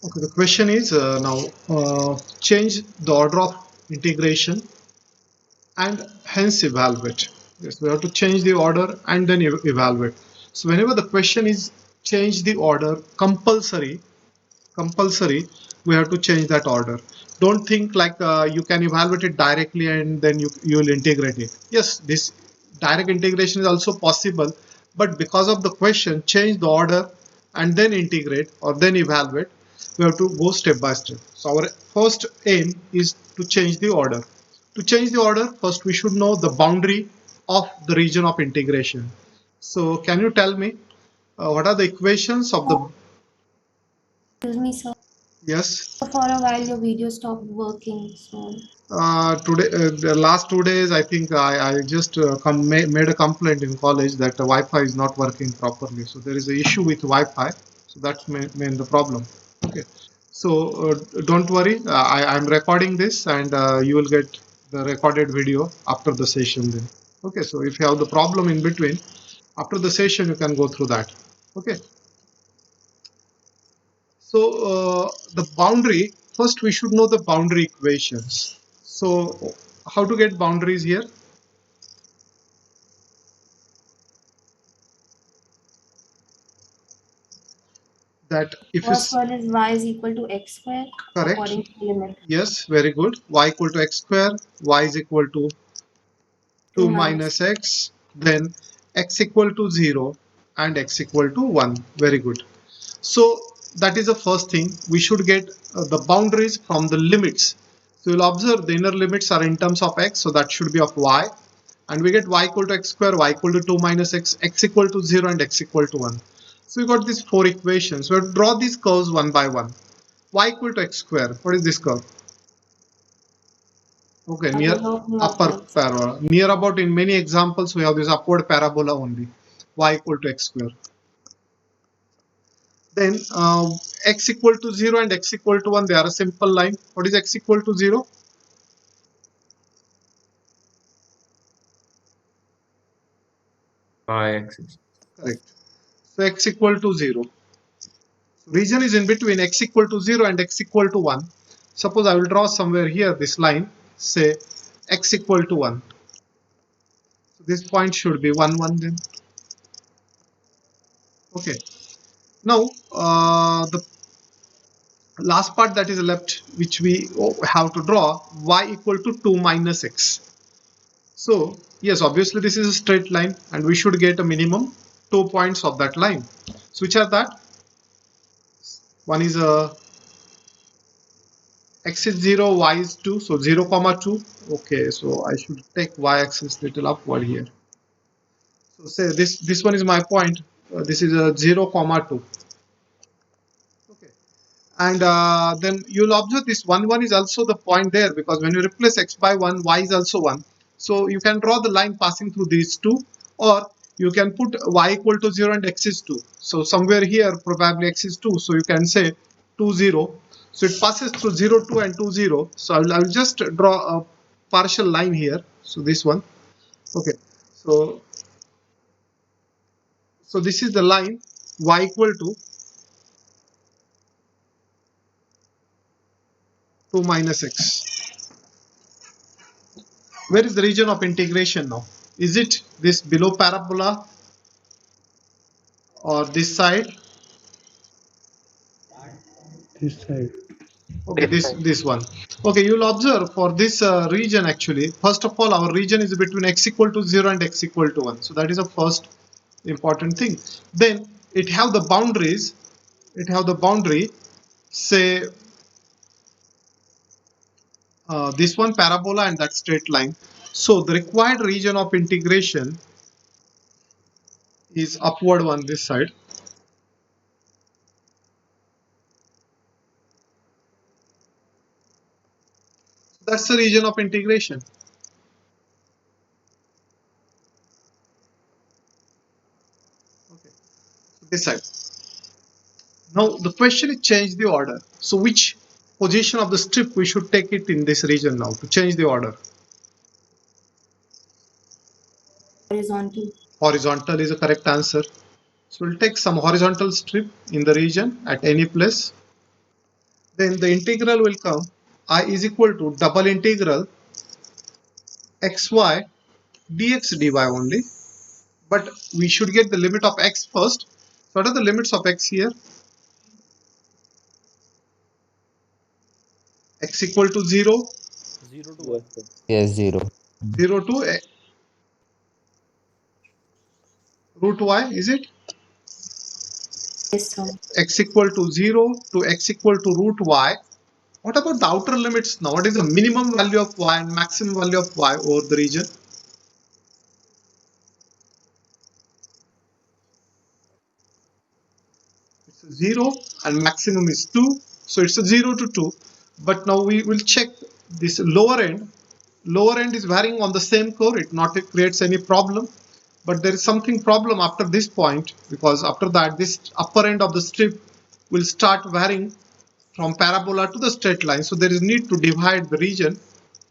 Okay, the question is now change the order of integration and hence evaluate. Yes, we have to change the order and then evaluate. So whenever the question is change the order, compulsory, we have to change that order. Don't think like you can evaluate it directly and then you will integrate it. Yes, this direct integration is also possible, but because of the question, change the order and then integrate or then evaluate. We have to go step by step. So our first aim is to change the order. To change the order, first we should know the boundary of the region of integration. So can you tell me what are the equations of the? Excuse me, sir. Yes. For a while, your video stopped working. So, Today, the last 2 days, I think I just made a complaint in college that the Wi-Fi is not working properly. So there is an issue with Wi-Fi. So that's main the problem. Okay. So don't worry. I'm recording this, and you will get the recorded video after the session. Then. Okay. So if you have the problem in between, after the session, you can go through that. Okay. So the boundary, first we should know the boundary equations. So how to get boundaries here? That if first is one is y is equal to x square correct, according to the limit yes, very good. Y equal to x square, y is equal to 2 2 minus. minus x, then x equal to 0 and x equal to 1. Very good. So that is the first thing. We should get the boundaries from the limits. So you'll observe the inner limits are in terms of x, so that should be of y. And we get y equal to x square, y equal to 2 minus x, x equal to 0 and x equal to 1. So we got these four equations. We have to draw these curves one by one. Y equal to x square. What is this curve? Okay, near upper Upwards. parabola. Near about in many examples we have this upward parabola only. Y equal to x square. Then x equal to 0 and x equal to 1, they are a simple line. What is x equal to 0? Y-axis. Correct. So x equal to 0. Region is in between x equal to 0 and x equal to 1. Suppose I will draw somewhere here this line, say x equal to 1. So this point should be 1, 1 then. Okay. Now, the last part that is left, which we have to draw, y equal to 2 minus x. So, yes, obviously this is a straight line and we should get a minimum 2 points of that line. So, which are that? One is x is 0, y is 2, so 0 comma 2. Okay, so I should take y-axis little upward here. So say this one is my point. This is a 0 comma 2. Okay, and then you'll observe this 1 1 is also the point there, because when you replace x by 1, y is also 1. So you can draw the line passing through these two, or you can put y equal to 0 and x is 2. So somewhere here probably x is 2, so you can say 2 0. So it passes through 0 2 and 2 0. So I will just draw a partial line here. So this one. Okay, so this is the line y equal to 2 minus x. Where is the region of integration now? Is it this below parabola or this side? This side. Okay, this one. Okay, you'll observe for this region actually. First of all, our region is between x equal to 0 and x equal to 1. So that is the first important thing. Then it have the boundaries. It have the boundary. Say this one parabola and that straight line. So the required region of integration is upward one this side. That's the region of integration. Okay, so this side. Now the question is change the order. So which position of the strip we should take it in this region now to change the order? Horizontal. Horizontal is a correct answer. So we'll take some horizontal strip in the region at any place. then the integral will come I is equal to double integral xy dx dy only, but we should get the limit of x first. So what are the limits of x here? X equal to 0, 0 to 1. Yes, 0. 0 to root y, is it? Yes, sir. X equal to 0 to x equal to root y. What about the outer limits now? What is the minimum value of y and maximum value of y over the region? It's a 0 and maximum is 2. So it's a 0 to 2. But now we will check this lower end. Lower end is varying on the same curve. It not creates any problem. But there is something problem after this point, because after that this upper end of the strip will start varying from parabola to the straight line. So there is need to divide the region.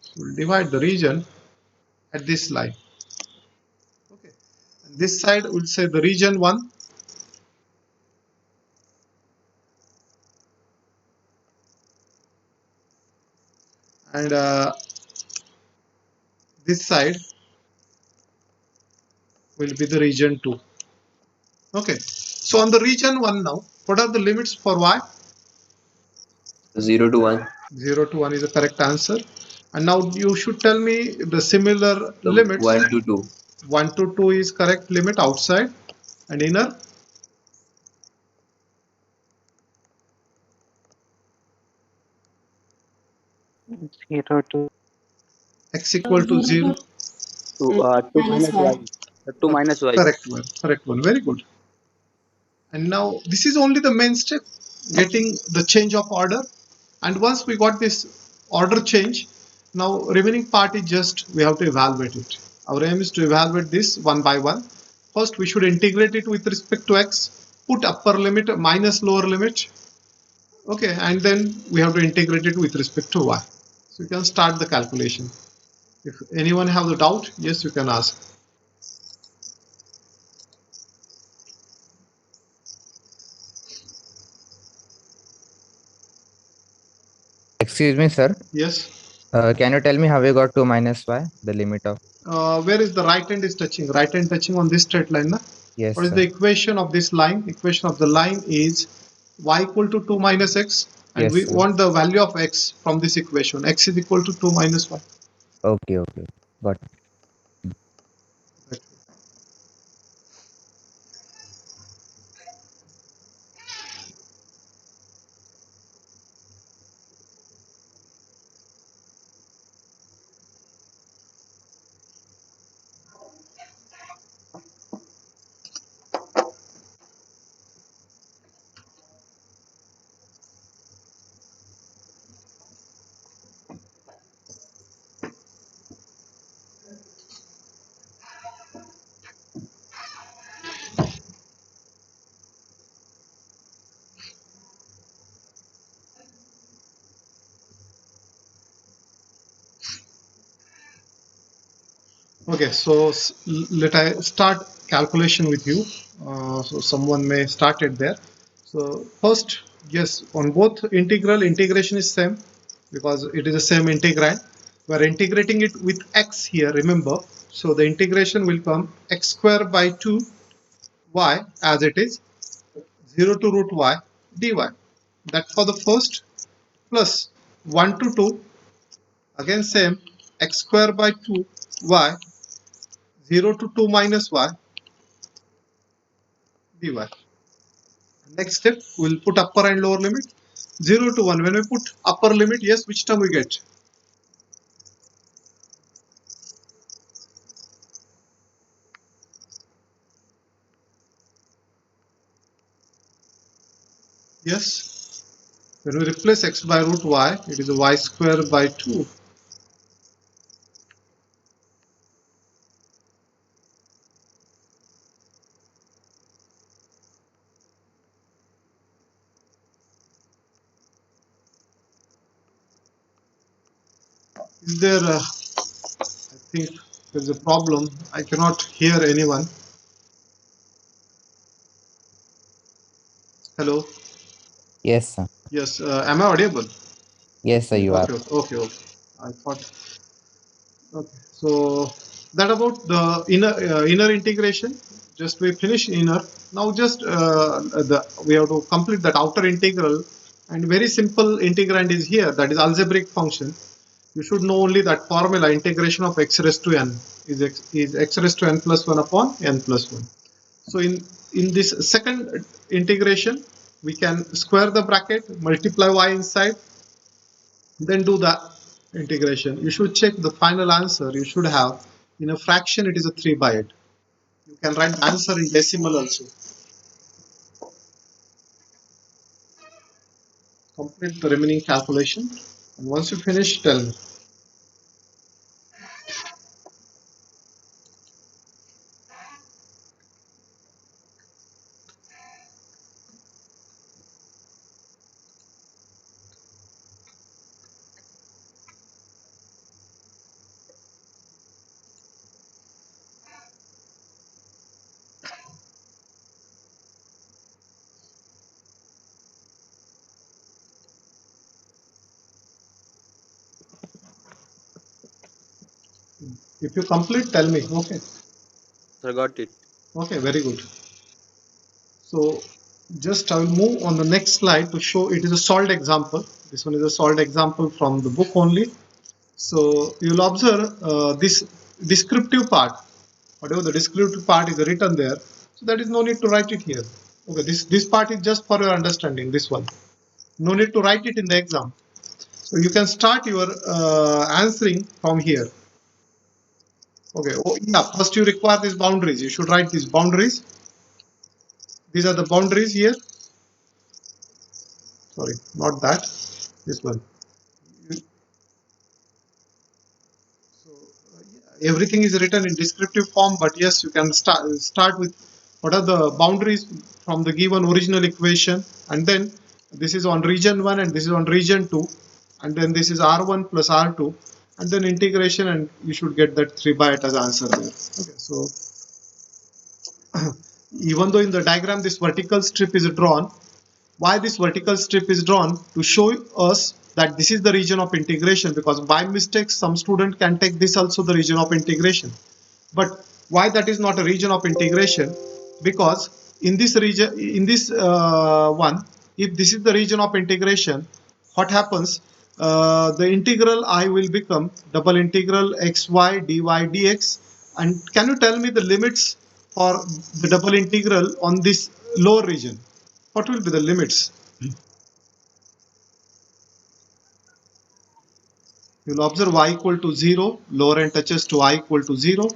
So we'll divide the region at this line. Okay. And this side we'll say the region 1. And this side will be the region 2. Okay. So on the region 1 now, what are the limits for y? 0 to 1. 0 to 1 is the correct answer. And now you should tell me the similar The limits. 1 to 2. 1 to 2 is correct limit outside, and inner 0 to x equal to 0. 2 minus minus y. y. 2 minus y. Correct one, very good. And now this is only the main step, getting the change of order. And once we got this order change, now remaining part is just we have to evaluate it. Our aim is to evaluate this one by one. First we should integrate it with respect to x, put upper limit minus lower limit. Okay, and then we have to integrate it with respect to y. So you can start the calculation. If anyone have the doubt, yes, you can ask. Excuse me, sir. Yes. Can you tell me how we got to minus y, the limit of? Where is the right hand is touching? Right hand touching on this straight line. Na? Yes, What is sir. the equation of this line? Equation of the line is y equal to 2 minus x, and Yes, we sir. want the value of x from this equation. X is equal to 2 minus y. Okay. Got it. Okay, so let I start calculation with you. So someone may start it there. So first, yes, on both integration is same because it is the same integrand. We are integrating it with x here, remember. So the integration will come x square by 2 y as it is 0 to root y dy. That for the first, plus 1 to 2, again same, x square by 2 y 0 to 2 minus y dy. Next step, we'll put upper and lower limit. 0 to 1. When we put upper limit, yes, which term we get? Yes. When we replace x by root y, it is y square by 2. Is there, I think there's a problem. I cannot hear anyone. Hello. Yes, sir. Yes, am I audible? Yes, sir, you are. Okay. I thought. Okay, so that about the inner integration. Just we finish inner. Now just we have to complete that outer integral, and very simple integrand is here. That is algebraic function. You should know only that formula: integration of x raised to n is x raised to n plus 1 upon n plus 1. So in this second integration, we can square the bracket, multiply y inside, then do the integration. You should check the final answer. You should have in a fraction it is a 3 by 8. You can write the answer in decimal also. Complete the remaining calculation, and once you finish, tell me. If you complete, tell me. Okay. Sir, got it. Okay, very good. So just I will move on the next slide to show it is a solved example. This one is a solved example from the book only. So you'll observe this descriptive part. Whatever the descriptive part is written there, so that is no need to write it here. Okay, this part is just for your understanding. This one, no need to write it in the exam. So you can start your answering from here. Okay. Oh yeah. First you require these boundaries. You should write these boundaries. These are the boundaries here. Sorry, not that. This one. So everything is written in descriptive form, but yes, you can start with what are the boundaries from the given original equation, and then this is on region 1 and this is on region 2, and then this is r1 plus r2, and then integration, and you should get that 3 by 8 as answer there. Okay, so even though in the diagram this vertical strip is drawn, why this vertical strip is drawn? To show us that this is the region of integration, because by mistake some student can take this also the region of integration. But why that is not a region of integration? Because in this region, in this one, if this is the region of integration, what happens? The integral I will become double integral xy dy dx. And can you tell me the limits for the double integral on this lower region? What will be the limits? You'll observe y equal to 0, lower end touches to y equal to 0,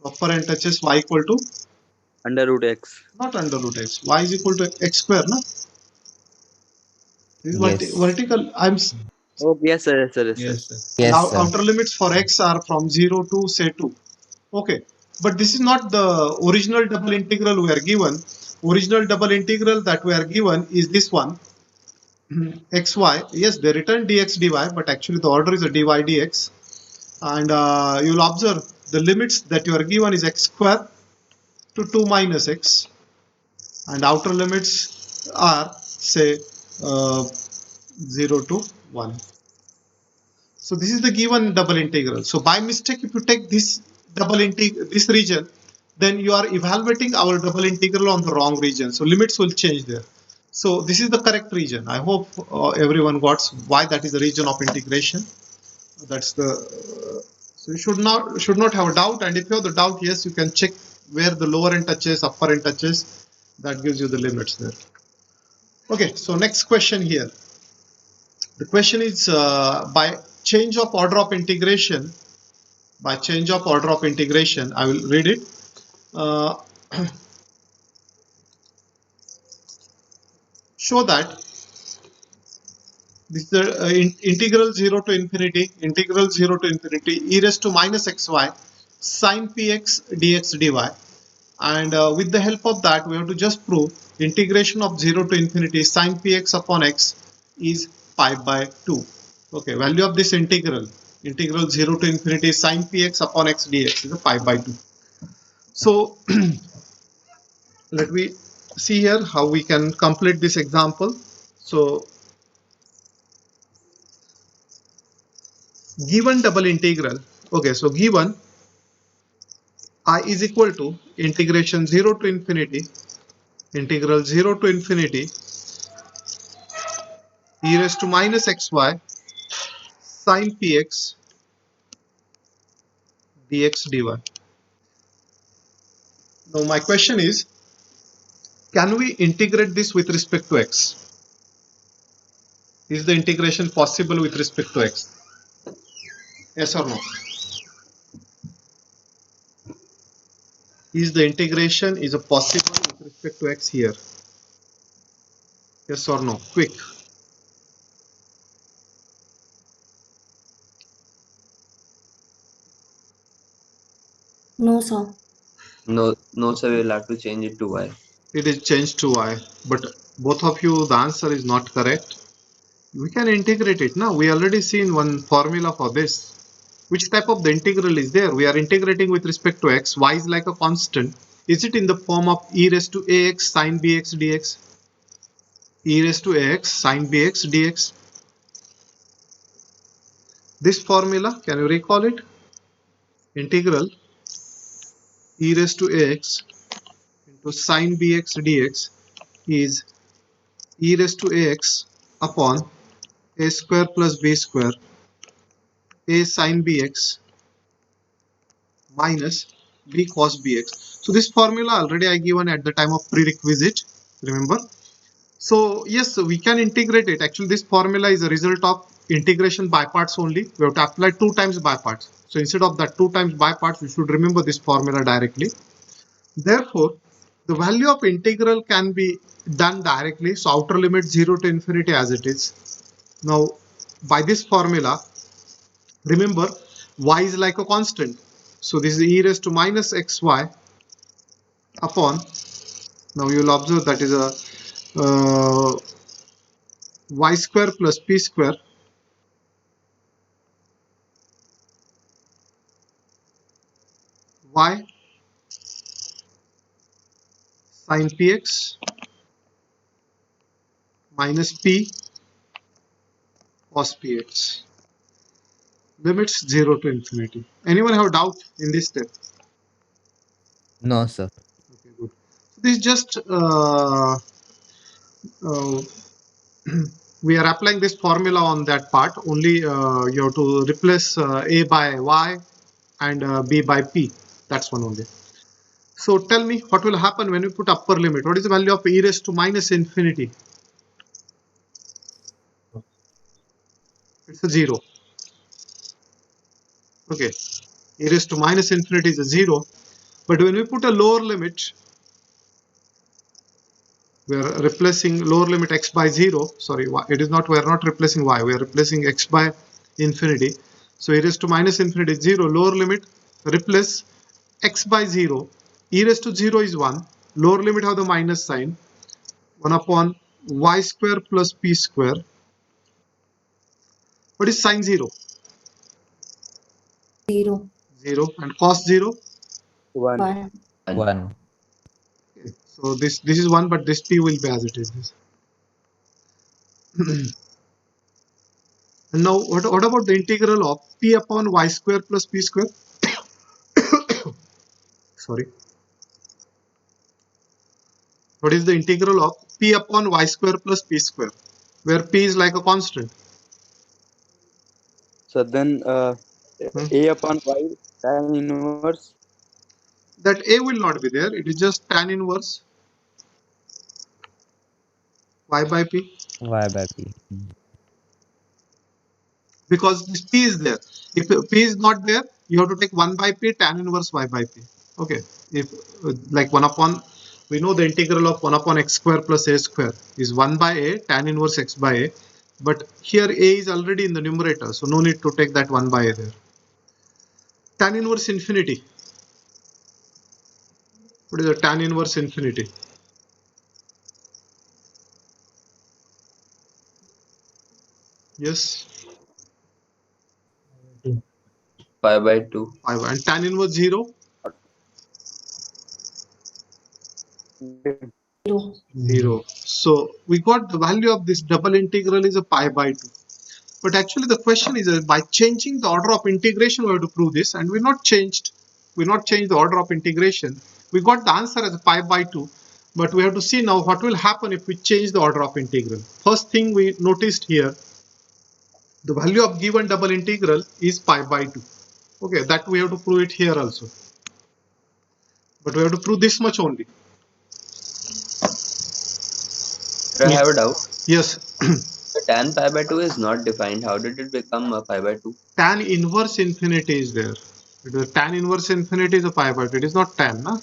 upper end touches y equal to Under root x. not under root x. Y is equal to x square, no? This is Yes. vertical. Oh, yes, sir. Yes, sir. Yes, sir. Yes, sir. And Yes, sir. outer limits for x are from 0 to say 2. Okay, but this is not the original double integral we are given. Original double integral that we are given is this one, xy. Yes, they written dx dy, but actually the order is a dy dx. And you'll observe the limits that you are given is x square to 2 minus x, and outer limits are say 0 to 1. So this is the given double integral. So by mistake, if you take this this region, then you are evaluating our double integral on the wrong region. So limits will change there. So this is the correct region. I hope everyone got why that is the region of integration. That's the so you should not have a doubt. And if you have the doubt, yes, you can check where the lower end touches, upper end touches. That gives you the limits there. Okay. So next question here. The question is by change of order of integration. By change of order of integration, I will read it. Uh, show that this is the integral 0 to infinity e raised to minus xy sine px dx dy, and with the help of that we have to just prove integration of 0 to infinity sine px upon x is pi by 2. Okay, value of this integral 0 to infinity sine px upon x dx is a pi by 2. So let me see here how we can complete this example. So given double integral, okay, so given I is equal to integration 0 to infinity, integral 0 to infinity e raised to minus xy sine px dx dy. Now my question is, can we integrate this with respect to x? Is the integration possible with respect to x? Yes or no? Is the integration is a possible with respect to x here? Yes or no? Quick. No, sir. No, sir. We'll have to change it to y. It is changed to y, but both of you, the answer is not correct. We can integrate it now. We already seen one formula for this. Which type of the integral is there? We are integrating with respect to x. Y is like a constant. Is it in the form of e raised to ax sine bx dx? E raised to ax sine bx dx. This formula, can you recall it? Integral e raised to ax into sine bx dx is e raised to ax upon a square plus b square a sine bx minus b cos bx. So this formula already I given at the time of prerequisite, remember? So yes, so we can integrate it. Actually, this formula is a result of integration by parts only. We have to apply 2 times by parts. So instead of that 2 times by parts, we should remember this formula directly. Therefore, the value of integral can be done directly. So outer limit 0 to infinity as it is. Now, by this formula, remember y is like a constant. So this is e raised to minus xy upon, now you will observe that is a y square plus p square y sine px minus p cos px. Limits 0 to infinity. Anyone have doubt in this step? No, sir. Okay, good. So this is just we are applying this formula on that part. Only you have to replace a by y and b by p. That's one only. So tell me what will happen when you put upper limit. What is the value of e raised to minus infinity? It's a 0. Okay. E raised to minus infinity is a 0. But when we put a lower limit, we are replacing lower limit x by 0. Sorry, it is not, we are not replacing y. We are replacing x by infinity. So e raised to minus infinity is 0. Lower limit, replace x by 0. E raised to 0 is 1. Lower limit have the minus sign. 1 upon y square plus p square. What is sine 0? 0. 0. And cos 0? 1. 1. 1. Okay. So this is 1, but this p will be as it is. And now what about the integral of p upon y square plus p square? Sorry. What is the integral of p upon y square plus p square? Where p is like a constant. So then a upon y tan inverse. That a will not be there. It is just tan inverse y by p. Y by P. Because this p is there. If p is not there, you have to take 1 by p tan inverse y by p. Okay. If like 1 upon, we know the integral of 1 upon x square plus a square is 1 by a tan inverse x by a. But here a is already in the numerator, so no need to take that 1 by a there. Tan inverse infinity. What is the tan inverse infinity? Yes. Pi by 2. 5. And tan inverse 0? 0. 0. So we got the value of this double integral is a pi by 2. But actually the question is by changing the order of integration we have to prove this, and we not changed the order of integration. We got the answer as pi by 2, but we have to see now what will happen if we change the order of integral. First thing we noticed here, the value of given double integral is pi by 2. Okay, that we have to prove it here also, but we have to prove this much only. I have a doubt. Yes. The tan pi by 2 is not defined. How did it become a pi by 2? Tan inverse infinity is there. Tan inverse infinity is a pi by 2. It is not tan, na?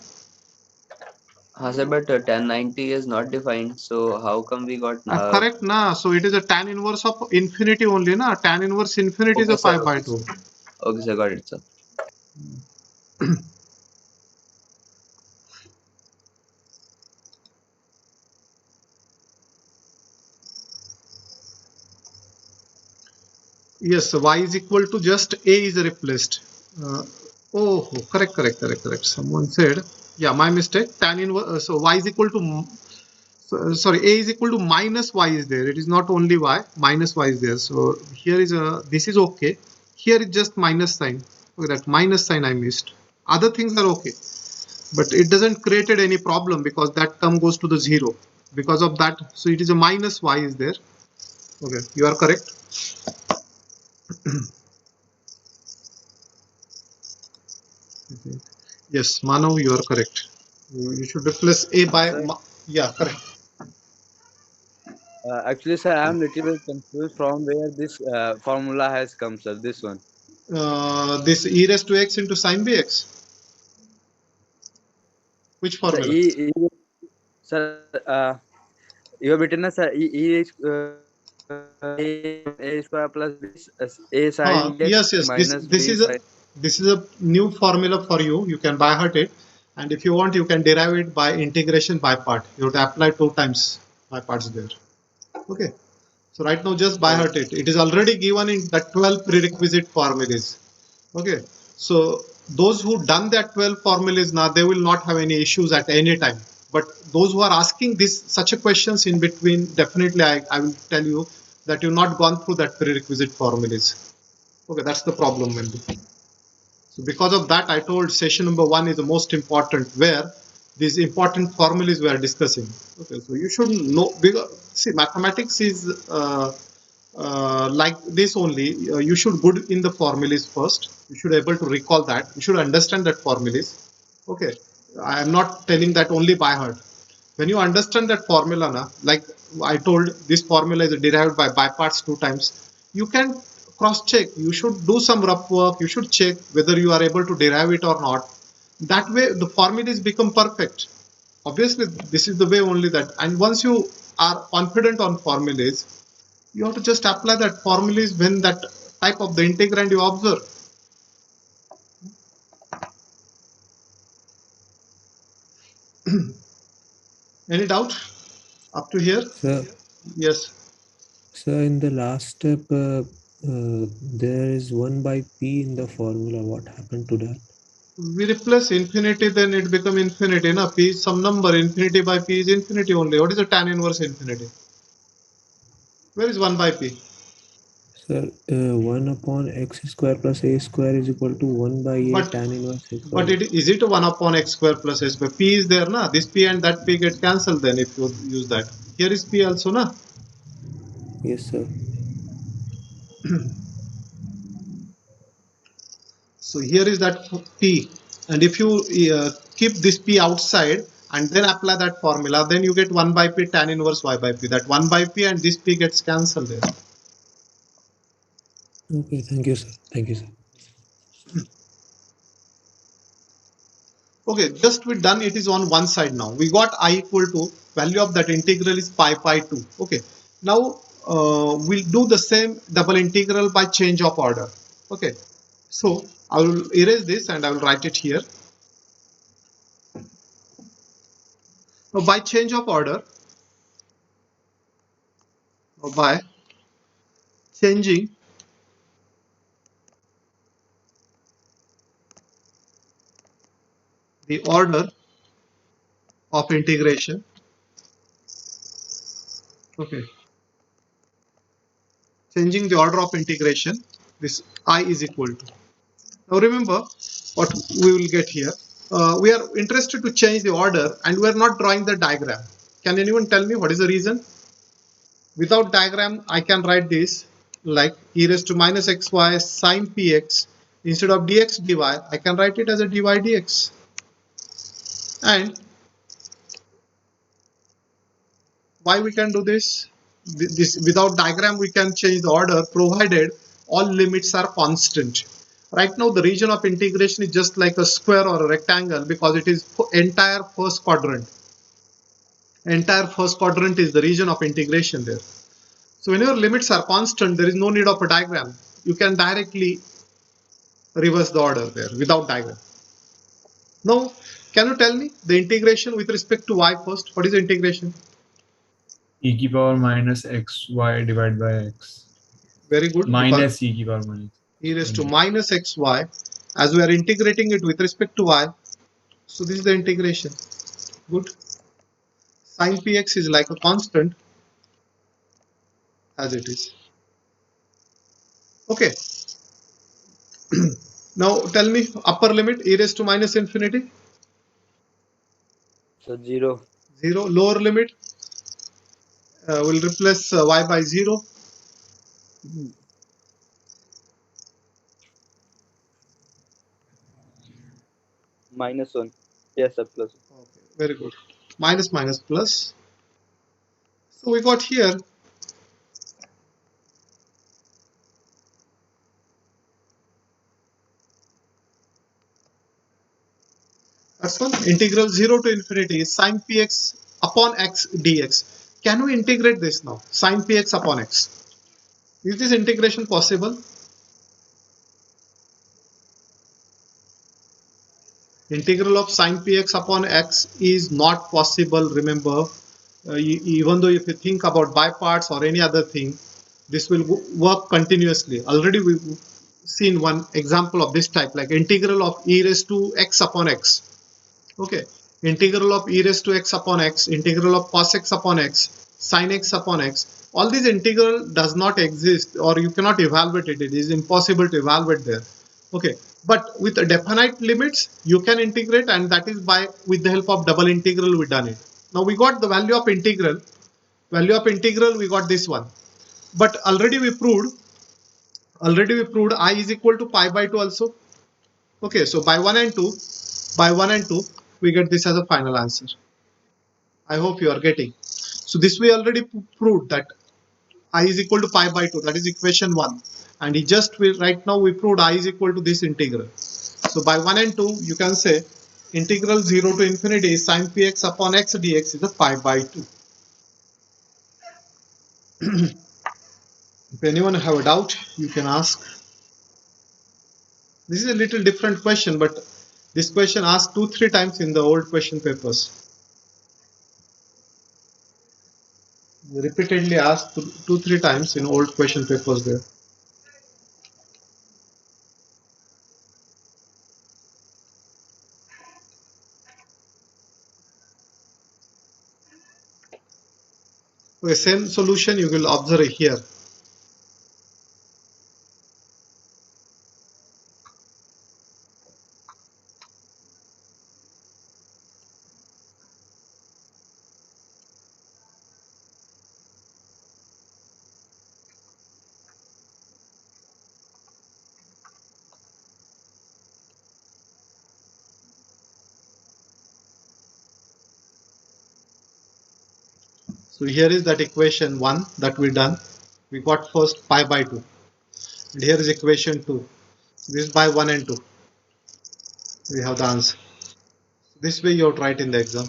Sir, but tan 90 is not defined. So how come we got Correct, na? So it is a tan inverse of infinity only, na? Tan inverse infinity is okay, a sir. pi by 2. Okay, sir, got it, sir. Yes, y is equal to just a is replaced. Oh, correct. Someone said, yeah, my mistake. Tan inverse. So y is equal to sorry, a is equal to minus y is there. It is not only y, minus y is there. So here is a, this is okay. Here is just minus sign. Okay, that minus sign I missed. Other things are okay, but it doesn't created any problem because that term goes to the 0 because of that. So it is a minus y is there. Okay, you are correct. Yes, Manav, you are correct. You should replace a by Sir, yeah, correct. actually, sir, I am little bit confused from where this formula has come, sir. This one. This e raised to x into sine bx. Which Sir, formula? sir, you have written as a square plus b a sine dx Yes. minus b sine. This is a new formula for you. You can by heart it, and if you want, you can derive it by integration by part. You have to apply 2 times by parts there. Okay. So right now, just by heart it. It is already given in that 12 prerequisite formulas. Okay. So those who done that 12 formulas now, they will not have any issues at any time. But those who are asking this such a questions in between, definitely I will tell you that you've not gone through that prerequisite formulas. Okay, that's the problem, Wendy. So because of that, I told session number 1 is the most important, where these important formulas we are discussing. Okay, so you should know, because see, mathematics is like this only. You should good in the formulas first. You should able to recall that. You should understand that formulas. Okay, I am not telling that only by heart. When you understand that formula, na, like I told, this formula is derived by parts 2 times. You can cross check. You should do some rough work. You should check whether you are able to derive it or not. That way the formulas become perfect. Obviously this is the way only that, and once you are confident on formulas, you have to just apply that formulas when that type of the integrand you observe. Any doubt up to here? Sir, Yes. sir, in the last step, there is 1 by p in the formula. What happened to that? We replace infinity, then it become infinity. Na? P is some number. Infinity by p is infinity only. What is the tan inverse infinity? Where is 1 by p? Sir, 1 upon x square plus a square is equal to 1 by a But tan inverse x but square. is it 1 upon x square plus s square? P is there, na? This p and that p get cancelled then if you use that. Here is p also, na? Yes, sir. So here is that p, and if you keep this p outside and then apply that formula, then you get 1 by p tan inverse y by p. That 1 by p and this p gets cancelled there. Okay, thank you, sir. Thank you, sir. Okay, just we done it is on one side now. We got I equal to value of that integral is pi 2. Okay, now we'll do the same double integral by change of order. Okay, so I will erase this and I will write it here. Now by change of order, or by changing the order of integration, Okay, changing the order of integration, this I is equal to. Now remember what we will get here. We are interested to change the order and we are not drawing the diagram. Can anyone tell me what is the reason? Without diagram, I can write this like e raised to minus xy sine px. Instead of dx dy, I can write it as a dy dx. And why we can do this? This without diagram we can change the order provided all limits are constant. Right now the region of integration is just like a square or a rectangle because it is entire first quadrant. Entire first quadrant is the region of integration there. So whenever limits are constant, there is no need of a diagram. You can directly reverse the order there without diagram. Now, can you tell me the integration with respect to y first? What is the integration? E की power minus xy divided by x. Very good. Minus e की power minus. E raised to minus xy. As we are integrating it with respect to y, so this is the integration. Good. Sin px is like a constant as it is. Okay. Now tell me upper limit e raised to minus infinity. So 0. 0. Lower limit will replace y by 0. Minus 1. Yes, sir, plus. Okay. Very good. Minus minus plus. So we got here that's one integral 0 to infinity is sin px upon x dx. Can we integrate this now? Sin px upon x. Is this integration possible? Integral of sin px upon x is not possible. Remember, even though if you think about by parts or any other thing, this will work continuously. Already we've seen one example of this type, like integral of e raised to x upon x. Okay, integral of e raised to x upon x, integral of cos x upon x, sin x upon x. All these integral does not exist, or you cannot evaluate it. It is impossible to evaluate there. Okay, but with definite limits, you can integrate, and that is by with the help of double integral we done it. Now we got the value of integral. Value of integral we got this one, but already we proved I is equal to pi by 2 also. Okay, so by 1 and 2, we get this as a final answer. I hope you are getting. So this we already proved that I is equal to pi by 2, that is equation 1. And right now we proved I is equal to this integral. So by 1 and 2 you can say integral 0 to infinity sin px upon x dx is a pi by 2. If anyone have a doubt, you can ask. This is a little different question, but this question asked 2-3 times in the old question papers. Repeatedly asked 2-3 times in old question papers there. Okay, same solution you will observe here. So here is that equation 1 that we done. We got first pi by 2. And here is equation 2. This is by 1 and 2. We have the answer. This way you have to write in the exam.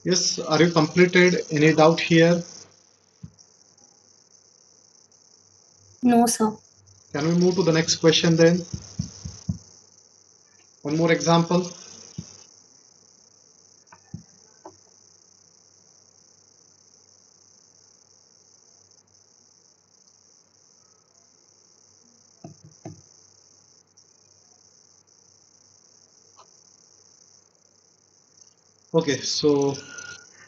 Yes, are you completed? Any doubt here? No, sir. Can we move to the next question then? One more example. Okay, so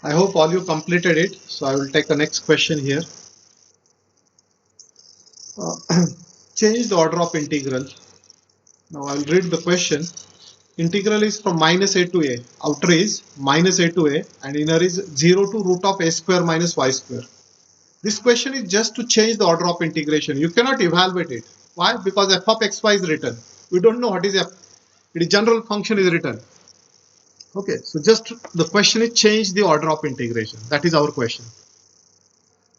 I hope all you completed it. So I will take the next question here. Uh, change the order of integral. Now I will read the question. Integral is from minus a to a. Outer is minus a to a and inner is 0 to root of a square minus y square. This question is just to change the order of integration. You cannot evaluate it. Why? Because f of xy is written. We don't know what is f. It is general function is written. Okay, so just the question is change the order of integration. That is our question.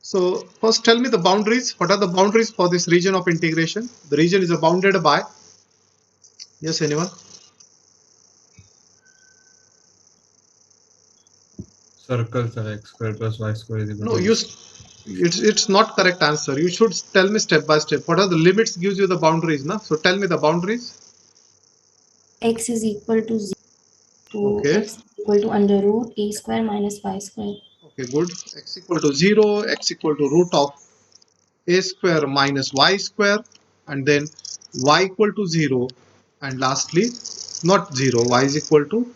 So first tell me the boundaries. What are the boundaries for this region of integration? The region is bounded by, yes, anyone? Circle, sir. X square plus y square is equal No, to. it's not correct answer. You should tell me step by step. What are the limits gives you the boundaries, na? So tell me the boundaries. X is equal to 0 to Okay. x is equal to under root a square minus y square. Okay, good. X equal to 0, x equal to root of a square minus y square, and then y equal to 0, and lastly not 0, y is equal to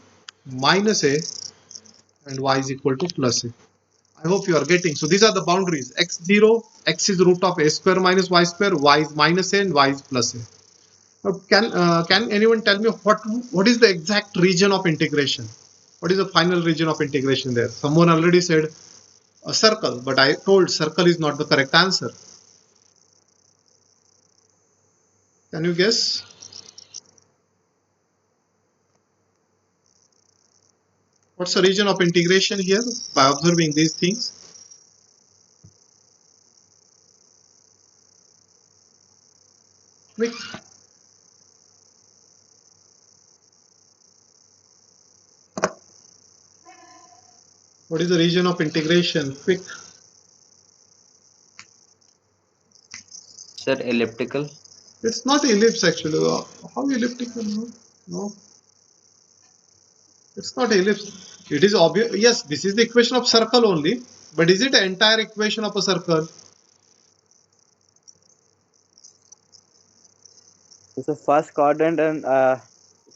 minus a and y is equal to plus a. I hope you are getting. So these are the boundaries. X0, x is root of a square minus y square, y is minus a and y is plus a. Now can anyone tell me what is the exact region of integration? What is the final region of integration there? Someone already said a circle, but I told circle is not the correct answer. Can you guess? What's the region of integration here by observing these things? Quick. What is the region of integration? Quick. Sir, elliptical. It's not ellipse actually. How elliptical? No, no, it's not ellipse. It is obvious. Yes, this is the equation of circle only. But is it the entire equation of a circle? It's the first quadrant and Hmm?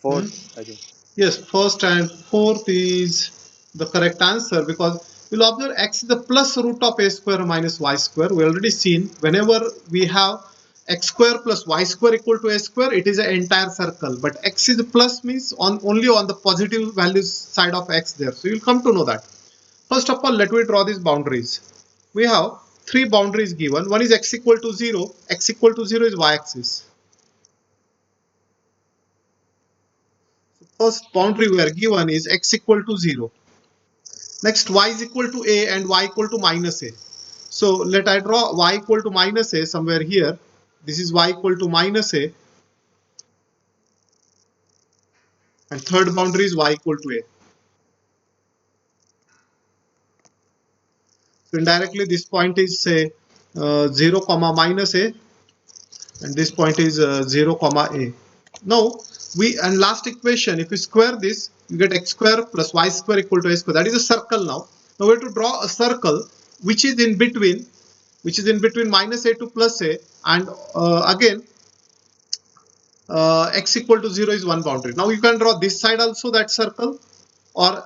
fourth, I think. Yes, first and fourth is the correct answer because we'll observe x is the plus root of a square minus y square. We already seen whenever we have x square plus y square equal to a square, it is an entire circle. But x is plus means on only on the positive values side of x there. So you'll come to know that. First of all, let me draw these boundaries. We have three boundaries given. One is x equal to 0. X equal to 0 is y-axis. First boundary we are given is x equal to 0. Next, y is equal to a and y equal to minus a. So let I draw y equal to minus a somewhere here. This is y equal to minus a, and third boundary is y equal to a. So indirectly this point is say 0 comma minus a, and this point is 0 comma a. Now we, and last equation, if you square this, you get x square plus y square equal to a square. That is a circle now. Now we have to draw a circle which is in between, minus a to plus a, and again x equal to 0 is one boundary. Now you can draw this side also that circle, or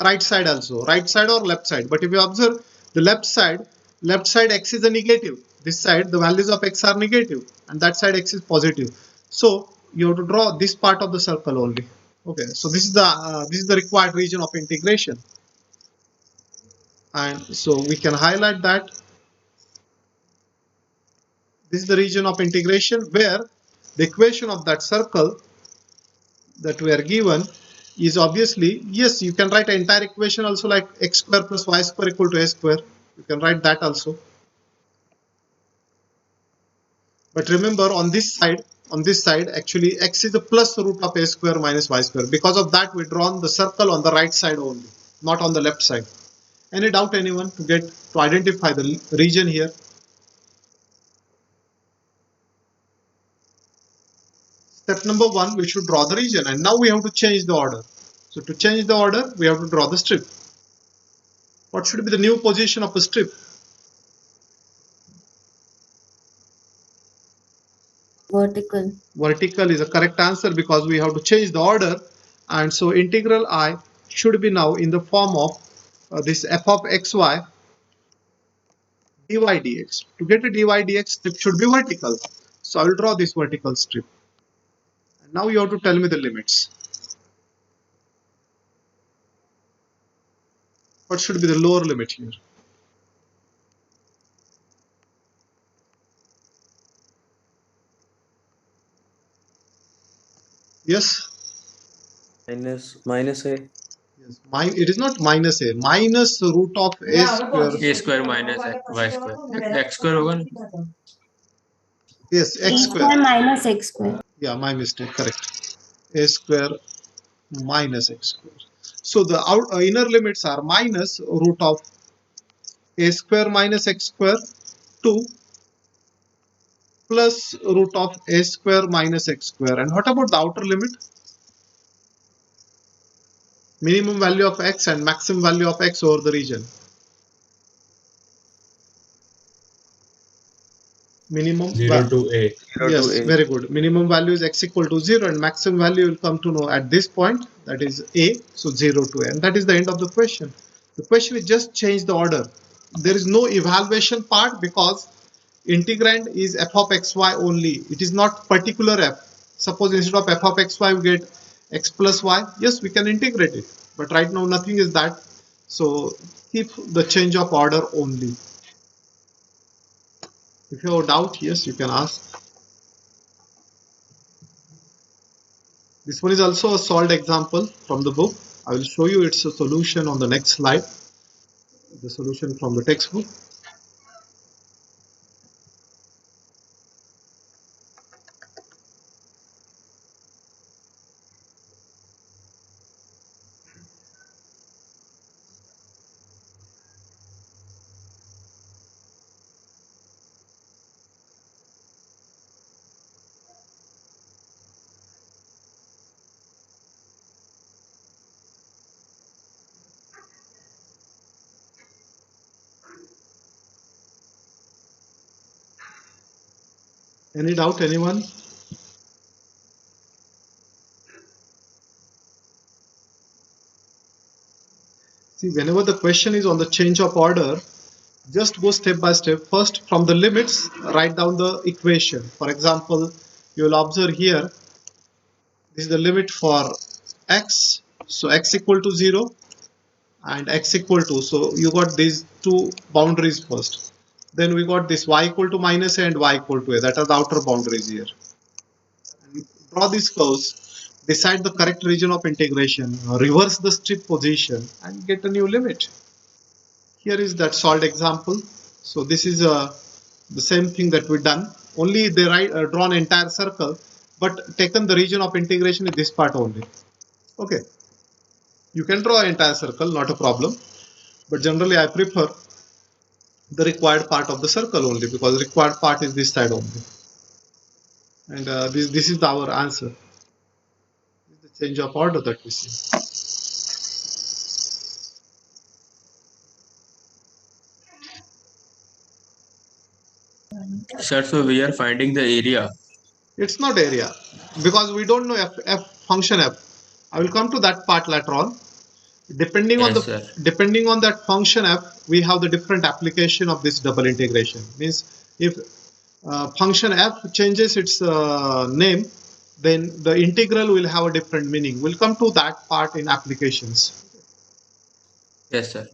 right side also, right side or left side. But if you observe the left side x is a negative. This side the values of x are negative, and that side x is positive. So you have to draw this part of the circle only. Okay, so this is the required region of integration, and so we can highlight that this is the region of integration where the equation of that circle that we are given is obviously, yes, you can write an entire equation also like x square plus y square equal to a square. You can write that also. But remember on this side actually x is the plus root of a square minus y square. Because of that we drawn the circle on the right side only, not on the left side. Any doubt, anyone, to identify the region here? Step number 1, we should draw the region, and now we have to change the order. So to change the order, we have to draw the strip. What should be the new position of a strip? Vertical. Vertical is a correct answer because we have to change the order, and so integral I should be now in the form of this f of xy dy dx. To get a dy dx, strip should be vertical. So I will draw this vertical strip. And now you have to tell me the limits. What should be the lower limit here? Yes? Minus a. Yes. It is not minus a. Minus root of a square. A square minus y square. X square होगा ना? Yes, A x square square. minus x square. Yeah, my mistake. Correct. A square minus x square. So the inner limits are minus root of a square minus x square to plus root of a square minus x square. And what about the outer limit? Minimum value of x and maximum value of x over the region. Minimum 0 to a. 0 yes, to a. very good. Minimum value is x equal to 0 and maximum value will come to know at this point, that is a, so 0 to a, and that is the end of the question. The question is just change the order. There is no evaluation part because integrand is f of xy only. It is not particular f. Suppose instead of f of xy we get x plus y, yes, we can integrate it, but right now nothing is that, so keep the change of order only. If you have a doubt, yes, you can ask. This one is also a solved example from the book. I will show you its solution on the next slide. The solution from the textbook. Any doubt, anyone? See, whenever the question is on the change of order, just go step by step. First, from the limits, write down the equation. For example, you will observe here, this is the limit for x. So x equal to 0 and x equal to, so you got these two boundaries first. Then we got this y equal to minus a and y equal to a, that are the outer boundaries here. And draw these curves, decide the correct region of integration, reverse the strip position and get a new limit. Here is that solved example. So this is the same thing that we done, only they drawn entire circle but taken the region of integration in this part only. Okay, you can draw entire circle, not a problem, but generally I prefer the required part of the circle only because the required part is this side only. And this is our answer. This is the change of order that we see. Sir, so we are finding the area. It's not area because we don't know f function f. I will come to that part later on. Depending on Yes, the sir. depending on that function f, we have the different application of this double integration. Means if function f changes its name, then the integral will have a different meaning. We'll come to that part in applications. Yes, sir.